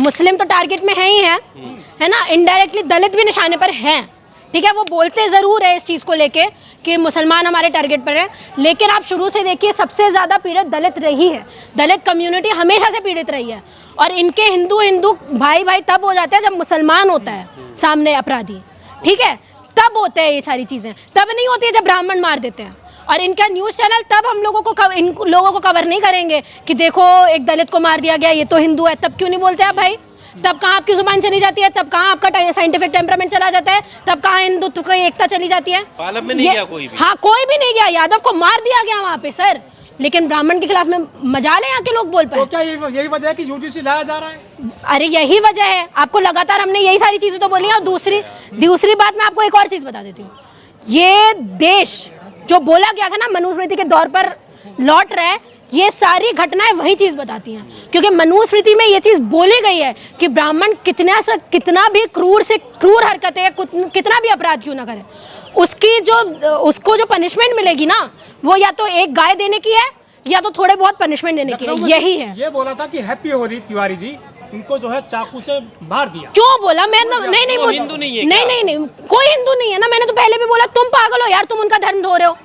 मुस्लिम तो टारगेट में है ही है ना, इनडायरेक्टली दलित भी निशाने पर हैं, ठीक है। वो बोलते ज़रूर है इस चीज़ को लेके कि मुसलमान हमारे टारगेट पर है, लेकिन आप शुरू से देखिए सबसे ज़्यादा पीड़ित दलित रही है, दलित कम्युनिटी हमेशा से पीड़ित रही है। और इनके हिंदू हिंदू भाई भाई तब हो जाते हैं जब मुसलमान होता है सामने अपराधी, ठीक है, तब होते हैं ये सारी चीज़ें, तब नहीं होती है जब ब्राह्मण मार देते हैं। और इनका न्यूज़ चैनल तब हम लोगों को इन लोगों को कवर नहीं करेंगे कि देखो एक दलित को मार दिया गया, ये तो हिंदू है, तब क्यों नहीं बोलते आप भाई? तब कहाँ आपकी जुबान चली जाती है, तब कहाँ आपका साइंटिफिक टेम्परामेंट चला जाता है, तब कहाँ हिंदुत्व की एकता चली जाती है? पालम में नहीं गया कोई भी। हाँ, कोई भी नहीं गया, यादव को मार दिया गया वहाँ पे सर, लेकिन ब्राह्मण के खिलाफ में मजाल है यहाँ के लोग बोल पाए। तो क्या यही वजह है कि यूजीसी लाया जा रहा है? अरे यही वजह है, आपको लगातार हमने यही सारी चीजें तो बोली है। और दूसरी बात मैं आपको एक और चीज बता देती हूँ, ये देश जो बोला गया था ना मनुस्मृति के दौर पर लौट रहा है, ये सारी घटनाएं वही चीज बताती हैं, क्योंकि मनुस्मृति में ये चीज बोली गई है कि ब्राह्मण कितना भी क्रूर हरकतें, कितना भी अपराध क्यों ना करे, उसको जो पनिशमेंट मिलेगी ना, वो या तो एक गाय देने की है या तो थोड़े बहुत पनिशमेंट देने की है, यही है। ये बोला था कि हैप्पी होली तिवारी जी इनको जो है चाकू से मार दिया। क्यों बोला? मैं नहीं हिंदू नहीं है, नहीं कोई हिंदू नहीं है ना, मैंने तो पहले भी बोला तुम पागल हो यार, तुम उनका धर्म ढो रहे हो।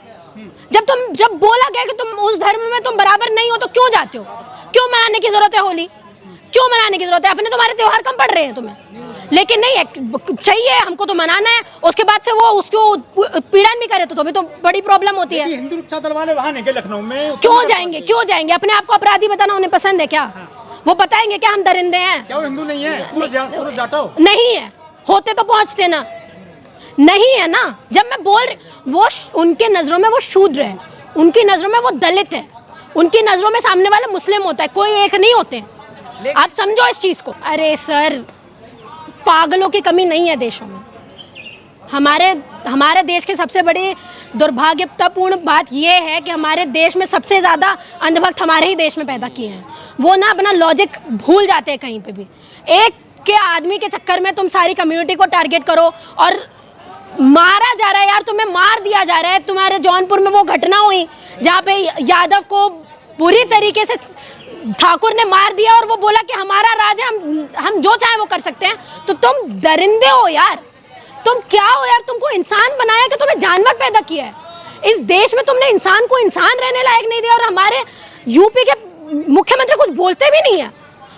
जब बोला गया कि तुम उस धर्म में तुम बराबर नहीं हो तो क्यों जाते हो? क्यों मनाने की जरूरत है होली? क्यों मनाने की जरूरत है? अपने तुम्हारे त्योहार कम पड़ रहे हैं तुम्हें, लेकिन नहीं चाहिए हमको तो मनाना है, उसके बाद से वो उसको पीड़न भी करे तो भी तो बड़ी प्रॉब्लम होती है। हिंदू रक्षा दल वाले वहाँ नहीं गए लखनऊ में, क्यों जाएंगे? अपने आप को अपराधी बताना उन्हें पसंद है क्या? वो बताएंगे क्या हम दरिंदे हैं? क्या वो हिंदू नहीं है? सूरज जाटव नहीं है, होते तो पहुंचते ना, नहीं है ना। जब मैं बोल रही, वो उनके नजरों में वो शूद्र है, उनकी नजरों में वो दलित है, उनकी नजरों में सामने वाला मुस्लिम होता है, कोई एक नहीं होते। आप समझो इस चीज को। अरे सर, पागलों की कमी नहीं है देशों में। हमारे देश की सबसे बड़ी दुर्भाग्यपूर्ण बात यह है कि हमारे देश में सबसे ज़्यादा अंधभक्त हमारे ही देश में पैदा किए हैं। वो ना अपना लॉजिक भूल जाते हैं कहीं पे भी। एक के आदमी के चक्कर में तुम सारी कम्युनिटी को टारगेट करो और मारा जा रहा है यार, तुम्हें मार दिया जा रहा है। तुम्हारे जौनपुर में वो घटना हुई जहाँ पे यादव को बुरी तरीके से ठाकुर ने मार दिया और वो बोला कि हमारा राज है, हम जो चाहे वो कर सकते हैं। तो तुम दरिंदे हो यार, तुम क्या हो यार? तुमको इंसान बनाया कि तुमने जानवर पैदा किया है? इस देश में तुमने इंसान को इंसान रहने लायक नहीं दिया। और हमारे यूपी के मुख्यमंत्री कुछ बोलते भी नहीं है,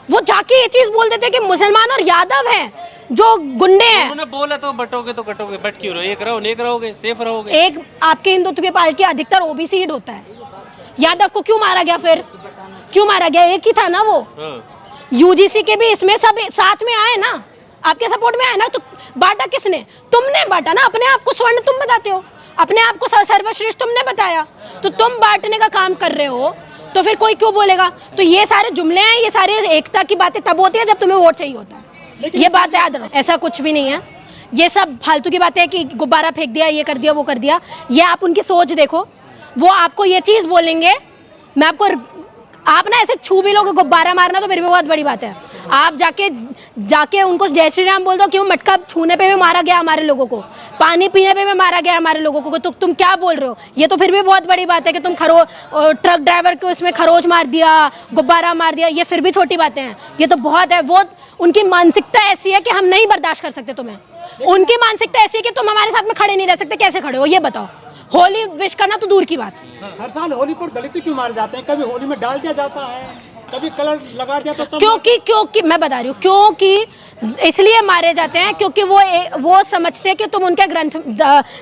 वो जाके ये चीज बोल देते कि मुसलमान और यादव हैं जो गुंडे हैं। उन्होंने बोला तो बटोगे तो कटोगे, बट क्यों रहो? एक रहो, नेक रहोगे, सेफ रहोगे। एक आपके हिंदुत्व के पार्टी अधिकतर ओबीसी हीड होता है। यादव को क्यों मारा गया? फिर क्यों मारा गया? एक ही था ना वो। यूजीसी के भी इसमें सब साथ में आए ना, आपके सपोर्ट में आए ना। तो बांटा किसने? तुमने बांटा ना। अपने आप को स्वर्ण तुम बताते हो, अपने आप को सर्वश्रेष्ठ तुमने बताया, तो तुम बांटने का काम कर रहे हो, तो फिर कोई क्यों बोलेगा? तो ये सारे जुमले हैं, ये सारे एकता की बातें तब होती है जब तुम्हें वोट चाहिए होता है। ये बात याद रखो, ऐसा कुछ भी नहीं है। ये सब फालतू की बातें हैं कि गुब्बारा फेंक दिया, ये कर दिया, वो कर दिया। ये आप उनकी सोच देखो, वो आपको ये चीज बोलेंगे। मैं आपको, आप ना ऐसे छू भी लोगे, गुब्बारा मारना तो फिर भी बहुत बड़ी बात है। आप जाके उनको जय श्री राम बोल दो कि वो मटका छूने पे भी मारा गया हमारे लोगों को, पानी पीने पे भी मारा गया हमारे लोगों को, तो तुम क्या बोल रहे हो? ये तो फिर भी बहुत बड़ी बात है कि तुम ट्रक ड्राइवर को इसमें खरोच मार दिया, गुब्बारा मार दिया, ये फिर भी छोटी बातें हैं। ये तो बहुत है। वो उनकी मानसिकता ऐसी है कि हम नहीं बर्दाश्त कर सकते तुम्हें। उनकी मानसिकता ऐसी है कि तुम हमारे साथ में खड़े नहीं रह सकते। कैसे खड़े हो ये बताओ? होली विश करना तो दूर की बात। हर साल होली पर दलित क्यों मारे जाते हैं? कभी होली में डाल दिया जाता है, कभी कलर लगा दिया तो क्योंकि मैं बता रही हूँ, क्योंकि इसलिए मारे जाते हैं क्योंकि वो समझते हैं कि तुम उनके ग्रंथ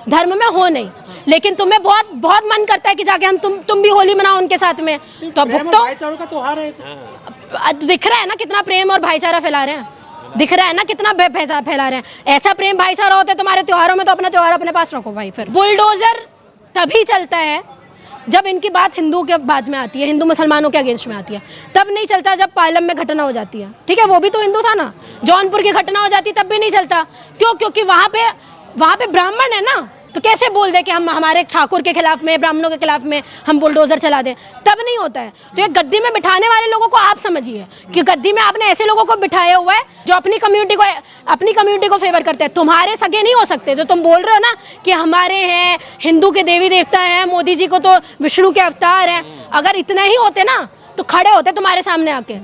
धर्म में हो नहीं, लेकिन तुम्हें बहुत बहुत मन करता है कि जाके हम तुम भी होली मनाओ उनके साथ में। तो भुगतो। भाईचारों का त्योहार है। दिख रहा है ना कितना प्रेम और भाईचारा फैला रहे हैं, दिख रहा है ना कितना फैला रहे हैं। ऐसा प्रेम भाईचारा होता है तुम्हारे त्योहारों में, तो अपना त्योहार अपने पास रखो भाई। फिर बुलडोजर तभी चलता है जब इनकी बात हिंदू के बाद में आती है, हिंदू मुसलमानों के अगेंस्ट में आती है। तब नहीं चलता जब पालम में घटना हो जाती है, ठीक है? वो भी तो हिंदू था ना। जौनपुर की घटना हो जाती तब भी नहीं चलता। क्यों? क्योंकि वहाँ पे ब्राह्मण है ना, तो कैसे बोल दे कि हम हमारे ठाकुर के खिलाफ में, ब्राह्मणों के खिलाफ में हम बुलडोजर चला दें? तब नहीं होता है। तो ये गद्दी में बिठाने वाले लोगों को आप समझिए कि गद्दी में आपने ऐसे लोगों को बिठाया हुआ है जो अपनी कम्युनिटी को फेवर करते हैं। तुम्हारे सगे नहीं हो सकते जो तुम बोल रहे हो ना कि हमारे हैं, हिंदू के देवी देवता हैं, मोदी जी को तो विष्णु के अवतार हैं। अगर इतना ही होते ना तो खड़े होते तुम्हारे सामने आके।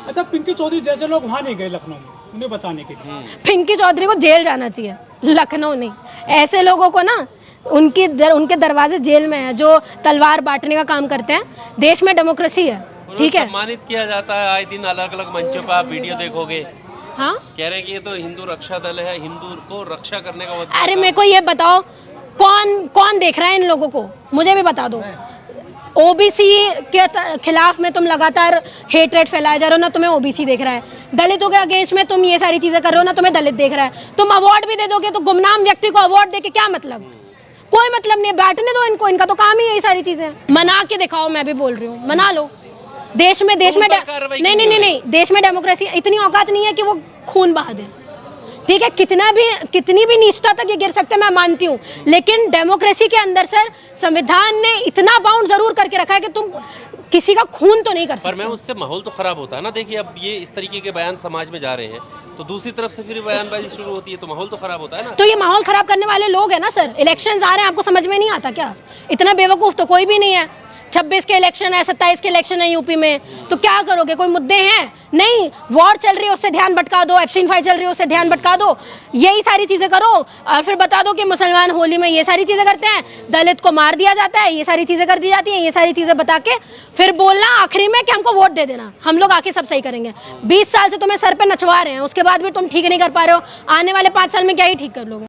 अच्छा, पिंकी चौधरी जैसे लोग वहाँ नहीं गए लखनऊ में उन्हें बचाने के लिए। पिंकी चौधरी को जेल जाना चाहिए, लखनऊ नहीं। ऐसे लोगों को ना उनके दरवाजे जेल में है जो तलवार बांटने का काम करते हैं। देश में डेमोक्रेसी है, ठीक है। सम्मानित किया जाता है आए दिन अलग अलग मंचों पर, आप वीडियो देखोगे। हाँ, कह रहे हैं कि ये तो हिंदू रक्षा दल है, हिंदू को रक्षा करने का। अरे मेरे को ये बताओ, कौन देख रहा है इन लोगों को, मुझे भी बता दो। ओबीसी के खिलाफ में तुम लगातार हेटरेट फैलाए जा रहे हो ना, तुम्हें ओबीसी देख रहा है। दलितों के अगेंस्ट में तुम ये सारी चीजें कर रहे हो ना, तुम्हें दलित देख रहा है। तुम अवार्ड भी दे दोगे तो गुमनाम व्यक्ति को अवार्ड दे के क्या मतलब? कोई मतलब नहीं है, बांटने दो इनको, इनका तो काम ही है ये सारी चीजें। मना के दिखाओ, मैं भी बोल रही हूँ, मना लो। देश में नहीं, देश में डेमोक्रेसी इतनी औकात नहीं है कि वो खून बहा दे, ठीक है। कितनी भी नीचता तक ये गिर सकते हैं, मैं मानती हूँ, लेकिन डेमोक्रेसी के अंदर सर संविधान ने इतना बाउंड जरूर करके रखा है कि तुम किसी का खून तो नहीं कर सकते। पर मैं उससे माहौल तो खराब होता है ना। देखिए अब ये इस तरीके के बयान समाज में जा रहे हैं तो दूसरी तरफ से फिर बयानबाजी शुरू होती है, तो माहौल तो खराब होता है ना। तो ये माहौल खराब करने वाले लोग हैं ना सर। इलेक्शंस आ रहे हैं, आपको समझ में नहीं आता क्या? इतना बेवकूफ तो कोई भी नहीं है। 26 के इलेक्शन है, 27 के इलेक्शन है यूपी में, तो क्या करोगे? कोई मुद्दे हैं? नहीं, वॉर चल रही है उससे ध्यान भटका दो, एप्सिन फाइल चल रही है उससे ध्यान भटका दो, यही सारी चीजें करो। और फिर बता दो कि मुसलमान होली में ये सारी चीजें करते हैं, दलित को मार दिया जाता है, ये सारी चीजें कर दी जाती हैं, ये सारी चीजें बता के फिर बोलना आखिरी में कि हमको वोट दे देना, हम लोग आके सब सही करेंगे। 20 साल से तुम्हें सर पे नचवा रहे हैं, उसके बाद भी तुम ठीक नहीं कर पा रहे हो। आने वाले 5 साल में क्या ही ठीक कर लोगे?